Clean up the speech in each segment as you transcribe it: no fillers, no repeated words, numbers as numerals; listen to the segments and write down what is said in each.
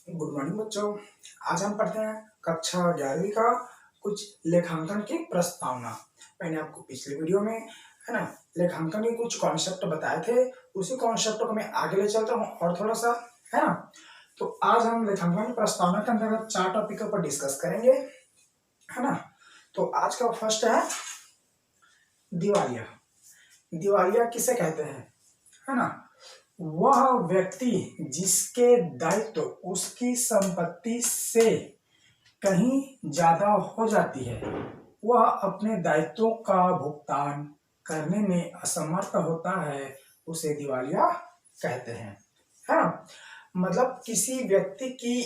Good morning बच्चों। आज हम पढ़ते हैं कक्षा 11वीं का कुछ लेखांकन की प्रस्तावना। मैंने आपको पिछले वीडियो में है ना लेखांकन के कुछ कॉन्सेप्ट बताए थे, उसी कॉन्सेप्ट को मैं आगे ले चलता हूँ और थोड़ा सा है ना। तो आज हम लेखांकन की प्रस्तावना के अंतर्गत 4 टॉपिकों पर डिस्कस करेंगे, है ना। तो आज का फर्स्ट है दिवालिया। दिवालिया किसे कहते हैं, है ना। वह व्यक्ति जिसके दायित्व उसकी संपत्ति से कहीं ज्यादा हो जाती है, वह अपने दायित्वों का भुगतान करने में असमर्थ होता है, उसे दिवालिया कहते हैं, है ना। मतलब किसी व्यक्ति की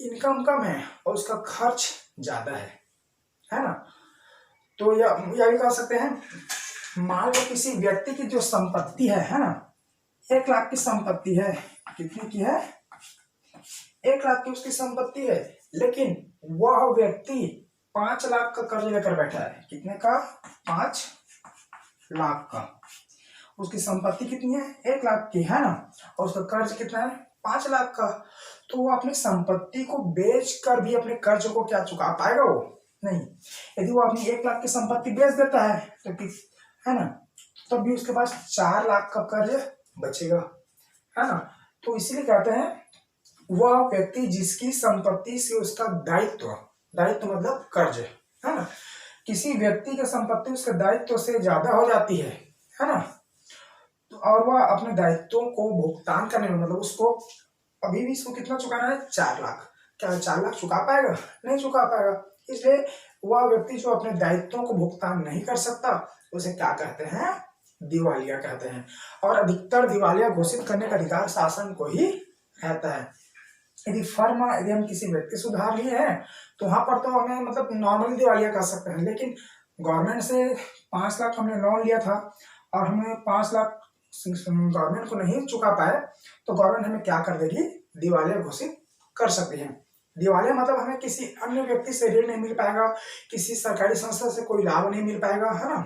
इनकम कम है और उसका खर्च ज्यादा है ना। तो यह भी कह सकते हैं, मान लो किसी व्यक्ति की जो संपत्ति है ना, 1 लाख की संपत्ति है। कितनी की है? 1 लाख की उसकी संपत्ति है, लेकिन वह व्यक्ति 5 लाख का कर्ज लेकर बैठा है। कितने का? 5 लाख का। उसकी संपत्ति कितनी है? 1 लाख की, है ना। और उसका कर्ज कितना है? 5 लाख का। तो वो अपनी संपत्ति को बेच कर भी अपने कर्ज को क्या चुका पाएगा? वो नहीं। यदि वो अपनी 1 लाख की संपत्ति बेच देता है तो है ना, तब भी उसके पास 4 लाख का कर्ज बचेगा, है ना। तो इसीलिए कहते हैं वह व्यक्ति जिसकी संपत्ति से उसका दायित्व, दायित्व मतलब कर्ज, है ना। किसी व्यक्ति की संपत्ति उसके दायित्व से ज्यादा हो जाती है ना। तो और वह अपने दायित्वों को भुगतान करने में, मतलब उसको अभी भी इसको कितना चुकाना है? 4 लाख। क्या 4 लाख चुका पाएगा? नहीं चुका पाएगा। इसलिए वह व्यक्ति जो अपने दायित्वों को भुगतान नहीं कर सकता, उसे क्या कहते हैं? दिवालिया कहते हैं। और अधिकतर दिवालिया घोषित करने का अधिकार शासन को ही रहता है। यदि हम किसी व्यक्ति से उधार लिए हैं तो वहां पर तो हमें मतलब नॉर्मली दिवालिया कह सकते हैं, लेकिन गवर्नमेंट से 5 लाख हमने लोन लिया था और हमें 5 लाख गवर्नमेंट को नहीं चुका पाए, तो गवर्नमेंट हमें क्या कर देगी? दिवालिया घोषित कर सकती है। दिवालिया मतलब हमें किसी अन्य व्यक्ति से ऋण नहीं मिल पाएगा, किसी सरकारी संस्था से कोई लाभ नहीं मिल पाएगा, है ना।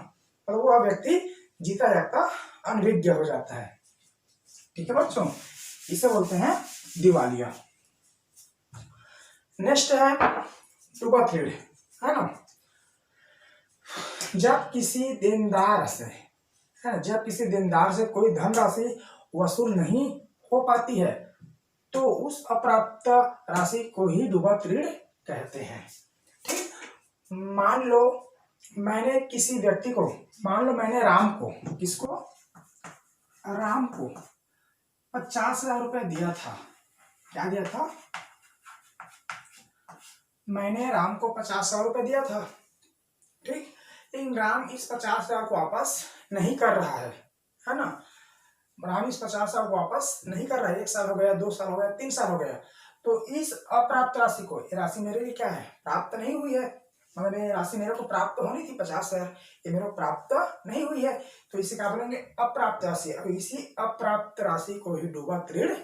और वह व्यक्ति जीता जागता अनभिज्ञ हो जाता है। ठीक है बच्चों, इसे बोलते हैं दिवालिया। नेक्स्ट है टूबा थ्रेड, है ना। जब किसी देनदार से, है, जब किसी देनदार से कोई धनराशि वसूल नहीं हो पाती है तो उस अप्राप्त राशि को ही डूबा ऋण कहते हैं। ठीक। मान लो मैंने किसी व्यक्ति को, मान लो मैंने राम को, किसको? राम को 50,000 रुपया दिया था। क्या दिया था? मैंने राम को 50,000 रुपया दिया था। ठीक। लेकिन राम इस 50,000 को वापस नहीं कर रहा है ना। राम इस 50,000 को वापस नहीं कर रहा है। 1 साल हो गया, 2 साल हो गया, 3 साल हो गया। तो इस अप्राप्त राशि को, ये राशि मेरे लिए क्या है? प्राप्त नहीं हुई है। मतलब ये राशि मेरे को प्राप्त होनी थी 50,000, ये मेरे को प्राप्त नहीं हुई है, तो इसे क्या बोलेंगे? अप्राप्त राशि। अब इसी अप्राप्त राशि को ही डूबा ऋण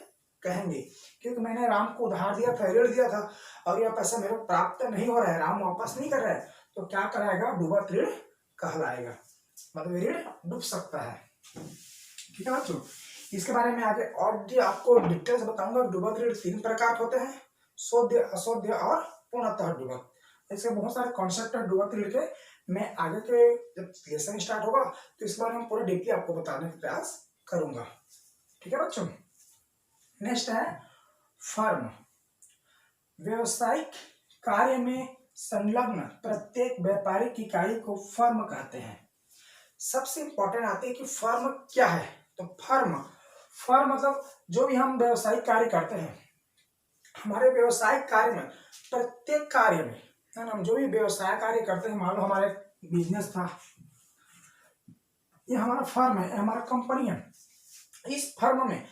कहेंगे, क्योंकि मैंने राम को उधार दिया था, ऋण दिया था, और यह पैसा मेरे को प्राप्त नहीं हो रहा है, राम वापस नहीं कर रहा है, तो क्या कराएगा? डूबा ऋण कहलाएगा। मतलब ऋण डूब सकता है। ठीक है बच्चों, इसके बारे में आगे और आपको डिटेल्स बताऊंगा। डूबा ऋण 3 प्रकार होते हैं, शोध्य, अशोध्य और पूर्णतः डूबा। इसके बहुत सारे कॉन्सेप्ट है डूबा ऋण के। मैं आगे के जब लेसन स्टार्ट होगा तो इस बारे में पूरा डीपली आपको बताने का प्रयास करूंगा। ठीक है बच्चों। नेक्स्ट है फर्म। व्यवसायिक कार्य में संलग्न प्रत्येक व्यापारिक इकाई को फर्म कहते हैं। सबसे इंपॉर्टेंट आती है कि फर्म क्या है। तो फर्म मतलब जो भी हम व्यवसायिक कार्य करते हैं, हमारे व्यवसायिक कार्य में, प्रत्येक कार्य में, है ना, हम जो भी व्यवसाय कार्य करते हैं, मान लो हमारा बिजनेस था, ये हमारा फर्म है, हमारा कंपनी है। इस फर्म में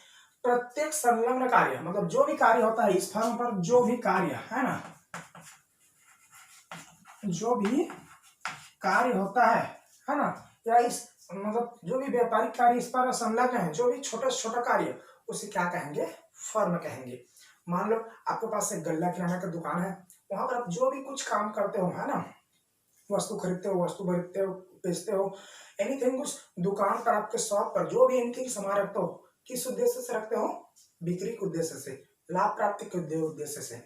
प्रत्येक संलग्न कार्य, मतलब जो भी कार्य होता है इस फर्म पर, जो भी कार्य है ना, जो भी कार्य होता है ना, या इस मतलब जो भी व्यापारिक कार्य इस पर संलग्न है, जो भी छोटा से छोटा कार्य, उसे क्या कहेंगे? फर्म कहेंगे। मान लो आपके पास एक गल्ला किराना का दुकान है, वहां पर आप जो भी कुछ काम करते हो, है ना, वस्तु खरीदते हो, वस्तु खरीदते हो, बेचते हो, एनीथिंग, उस दुकान पर, आपके शॉप पर जो भी एनीथिंग सामान रखते हो, किस उद्देश्य से रखते हो? बिक्री के उद्देश्य से। लाभ प्राप्ति के उद्देश्य से।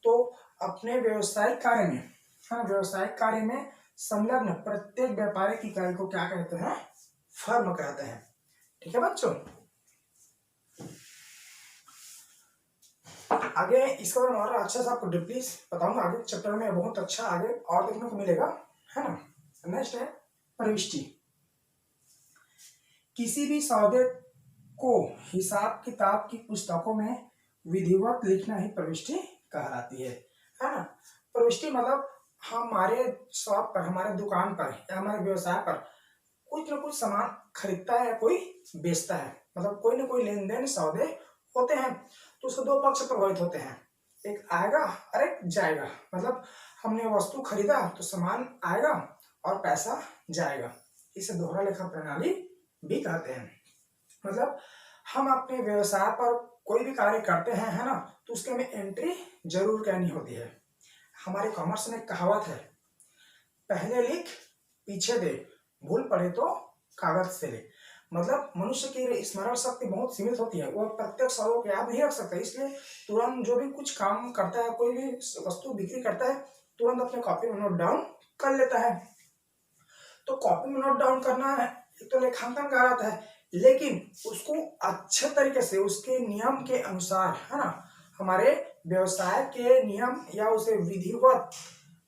तो अपने व्यवसायिक कार्य में, हाँ, व्यवसायिक कार्य में संलग्न प्रत्येक व्यापारिक इकाई को क्या कहते हैं? फर्म कहते हैं। ठीक है बच्चों, आगे इसके बारे में और अच्छा सा आपको डीपली बताऊंगा आगे चैप्टर में, बहुत अच्छा आगे और देखने को मिलेगा, है ना। नेक्स्ट है प्रविष्टि। किसी भी सौदे को हिसाब किताब की पुस्तकों में विधिवत लिखना ही प्रविष्टि कहलाती है ना। प्रविष्टि मतलब हमारे शॉप पर, हमारे दुकान पर या हमारे व्यवसाय पर कुछ न कुछ सामान खरीदता है, कोई बेचता है, मतलब कोई ना कोई लेन देन सौदे होते हैं, तो उसके दो पक्ष प्रभावित होते हैं, एक आएगा और एक जाएगा। मतलब हमने वस्तु खरीदा तो सामान आएगा और पैसा जाएगा, इसे दोहरा लेखा प्रणाली भी कहते हैं। मतलब हम अपने व्यवसाय पर कोई भी कार्य करते हैं, है ना, तो उसके में एंट्री जरूर करनी होती है। हमारे कॉमर्स में कहावत है, पहले लिख पीछे दे, भूल पड़े तो कागज से ले। मतलब मनुष्य की स्मरण शक्ति बहुत सीमित होती है, वो प्रत्येक शब्दों को याद नहीं रख सकता, इसलिए तुरंत जो भी कुछ काम करता है, कोई भी वस्तु बिक्री करता है, तुरंत अपने कॉपी में नोट डाउन कर लेता है। तो कॉपी में नोट डाउन करना है, एक तो लेखांकन कहलाता है, लेकिन उसको अच्छे तरीके से उसके नियम के अनुसार, है ना, हमारे व्यवसाय के नियम या उसे विधिवत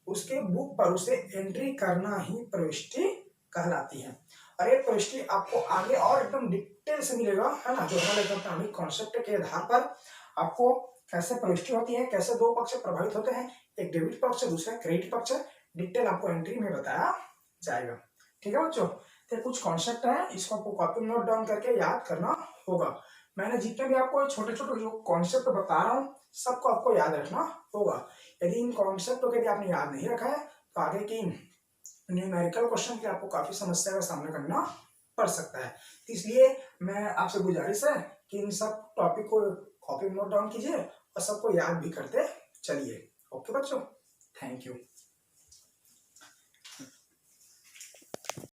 उसके बुक पर उसे एंट्री करना ही प्रविष्टि कहलाती है। और ये प्रविष्टि आपको आगे और एकदम डिटेल से मिलेगा, है ना, जो हमारे कॉन्सेप्ट के आधार पर आपको कैसे प्रविष्टि होती है, कैसे दो पक्ष प्रभावित होते हैं, एक डेबिट पक्ष दूसरा क्रेडिट पक्ष, डिटेल आपको एंट्री में बताया जाएगा। ठीक है बच्चों, तो कुछ कॉन्सेप्ट है, इसको आपको कॉपी नोट डाउन करके याद करना होगा। मैंने जितने भी आपको छोटे छोटे जो कॉन्सेप्ट बता रहा हूँ सबको आपको याद रखना होगा। यदि इन कॉन्सेप्ट को यदि आपने याद नहीं रखा है तो आगे की न्यूमेरिकल क्वेश्चन के आपको काफी समस्या का सामना करना पड़ सकता है। इसलिए मैं आपसे गुजारिश है कि इन सब टॉपिक को कॉपी नोट डाउन कीजिए और सबको याद भी करते चलिए। ओके बच्चों, थैंक यू।